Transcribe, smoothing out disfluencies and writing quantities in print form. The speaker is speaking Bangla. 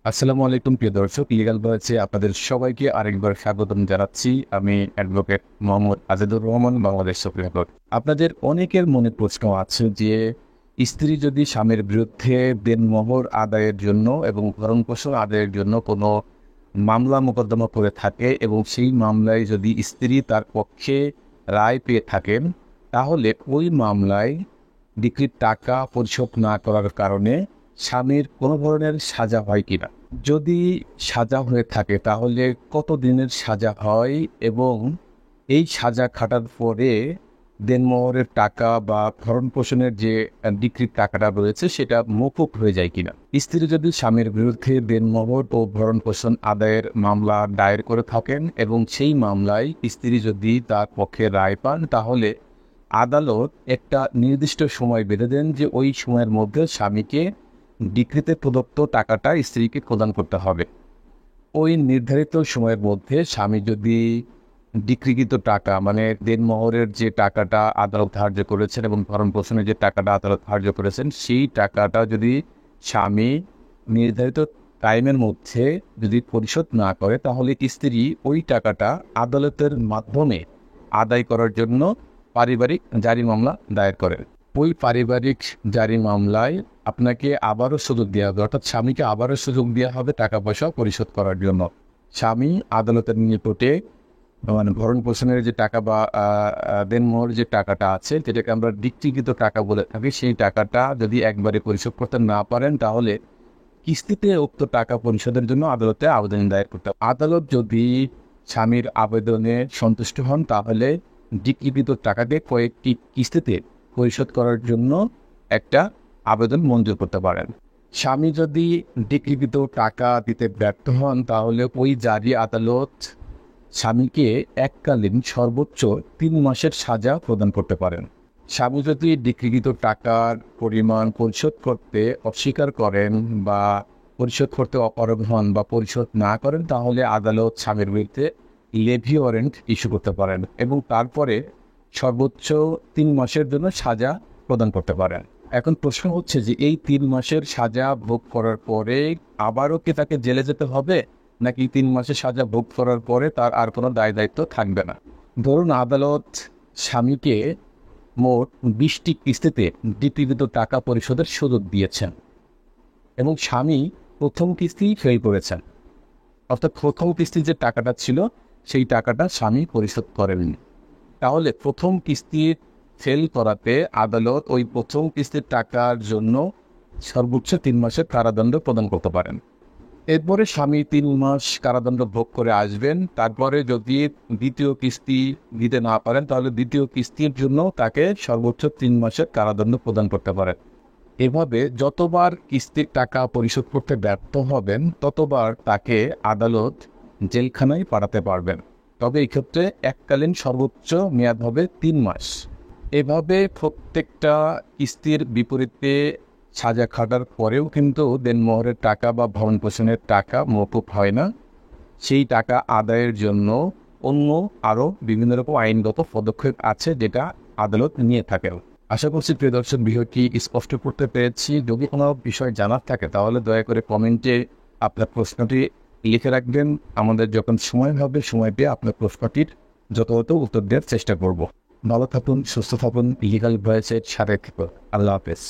আসসালামু আলাইকুম প্রিয় দর্শক, লিগ্যাল ভয়েসে আপনাদের সবাইকে আরেকবার স্বাগতম জানাচ্ছি। আমি advocate Mohammad Azidur Rahman, Bangladesh supreme court. আপনাদের অনেকের মনে প্রশ্ন আছে যে স্ত্রী যদি স্বামীর বিরুদ্ধে দেনমোহর আদায়ের জন্য এবং ভরণপোষণ আদায়ের জন্য কোনো মামলা মোকদ্দমা করে থাকে এবং সেই মামলায় যদি স্ত্রী তার পক্ষে রায় পেয়ে থাকেন, তাহলে ওই মামলায় ডিক্রির টাকা পরিশোধ না করার কারণে স্বামীর কোনো ধরনের সাজা হয় কিনা। যদি সাজা হয়ে থাকে তাহলে কত দিনের সাজা হয় এবং এই সাজা খাটার পরে দেনমোহরের টাকা বা ভরণ পোষণের যে ডিক্রির টাকাটা রয়েছে সেটা মকুব হয়ে যায় কিনা। স্ত্রী যদি স্বামীর বিরুদ্ধে দেনমোহর ও ভরণ পোষণ আদায়ের মামলা দায়ের করে থাকেন এবং সেই মামলায় স্ত্রী যদি তার পক্ষে রায় পান, তাহলে আদালত একটা নির্দিষ্ট সময় বেঁধে দেন যে ওই সময়ের মধ্যে স্বামীকে ডিক্রিতে প্রদত্ত টাকাটা স্ত্রীকে প্রদান করতে হবে। ওই নির্ধারিত সময়ের মধ্যে স্বামী যদি ডিক্রিকৃত টাকা মানে দেনমোহরের যে টাকাটা আদালত ধার্য করেছেন এবং ভরণ পোষণের যে টাকাটা আদালত ধার্য করেছেন, সেই টাকাটা যদি স্বামী নির্ধারিত টাইমের মধ্যে যদি পরিশোধ না করে, তাহলে স্ত্রী ওই টাকাটা আদালতের মাধ্যমে আদায় করার জন্য পারিবারিক জারি মামলা দায়ের করেন। ওই পারিবারিক জারি মামলায় আপনাকে আবারও সুযোগ দেওয়া হবে, অর্থাৎ স্বামীকে আবারও সুযোগ দেওয়া হবে টাকা পয়সা পরিশোধ করার জন্য। স্বামী আদালতের নিকটে মানে ভরণ পোষণের যে টাকা বা দেনমোহর যে টাকাটা আছে, যেটাকে আমরা ডিক্রিকৃত টাকা বলে থাকি, সেই টাকাটা যদি একবারে পরিশোধ করতে না পারেন, তাহলে কিস্তিতে উক্ত টাকা পরিশোধের জন্য আদালতে আবেদন দায়ের করতে হবে। আদালত যদি স্বামীর আবেদনে সন্তুষ্ট হন, তাহলে ডিক্রিকৃত টাকাকে কয়েকটি কিস্তিতে পরিশোধ করার জন্য একটা আবেদন মঞ্জুর করতে পারেন। স্বামী যদি ডিক্রিকৃত টাকা দিতে ব্যর্থ হন, তাহলে ওই জারি আদালত স্বামীকে এককালীন সর্বোচ্চ ৩ মাসের সাজা প্রদান করতে পারেন। স্বামী যদি ডিক্রিকৃত টাকার পরিমাণ পরিশোধ করতে অস্বীকার করেন বা পরিশোধ করতে অপারগ হন বা পরিশোধ না করেন, তাহলে আদালত স্বামীর বিরুদ্ধে লেভি ওয়ারেন্ট ইস্যু করতে পারেন এবং তারপরে সর্বোচ্চ ৩ মাসের জন্য সাজা প্রদান করতে পারেন। এখন প্রশ্ন হচ্ছে যে এই ৩ মাসের সাজা ভোগ করার পরে আবারও কি তাকে জেলে যেতে হবে, নাকি ৩ মাসের সাজা ভোগ করার পরে তার আর কোনো দায় দায়িত্ব থাকবে না। ধরুন আদালত স্বামীকে মোট ২০টি কিস্তিতে ডিক্রিকৃত টাকা পরিশোধের সুযোগ দিয়েছেন এবং স্বামী প্রথম কিস্তি ফেল করেছেন, অর্থাৎ প্রথম কিস্তির যে টাকাটা ছিল সেই টাকাটা স্বামী পরিশোধ করেননি। তাহলে প্রথম কিস্তির ফেল করাতে আদালত ওই প্রথম কিস্তির টাকার জন্য সর্বোচ্চ ৩ মাসের কারাদণ্ড প্রদান করতে পারেন। এরপরে স্বামী ৩ মাস কারাদণ্ড ভোগ করে আসবেন। তারপরে যদি দ্বিতীয় কিস্তি দিতে না পারেন, তাহলে দ্বিতীয় কিস্তির জন্য তাকে সর্বোচ্চ ৩ মাসের কারাদণ্ড প্রদান করতে পারেন। এভাবে যতবার কিস্তির টাকা পরিশোধ করতে ব্যর্থ হবেন, ততবার তাকে আদালত জেলখানায় পাঠাতে পারবেন। তবে এই ক্ষেত্রে এককালীন সর্বোচ্চ মেয়াদ হবে ৩ মাস। এভাবে প্রত্যেকটা কিস্তির বিপরীতে সাজা খাটার পরেও কিন্তু দেনমোহরের টাকা বা ভরণ পোষণের টাকা মওকুফ হয় না। সেই টাকা আদায়ের জন্য অন্য আরও বিভিন্ন রকম আইনগত পদক্ষেপ আছে, যেটা আদালত নিয়ে থাকে। আশা করছি প্রিয় দর্শক ভিডিওটি স্পষ্ট করতে পেরেছি। যদি কোনো বিষয় জানার থাকে তাহলে দয়া করে কমেন্টে আপনার প্রশ্নটি লিখে রাখবেন। আমাদের যখন সময় হবে, সময় পেয়ে আপনার প্রশ্নটির যথাযথ উত্তর দেওয়ার চেষ্টা করব। ভালো থাকুন, সুস্থ থাকুন, লিগ্যাল ভয়েসের সাথে থাকুন। আল্লাহ হাফেজ।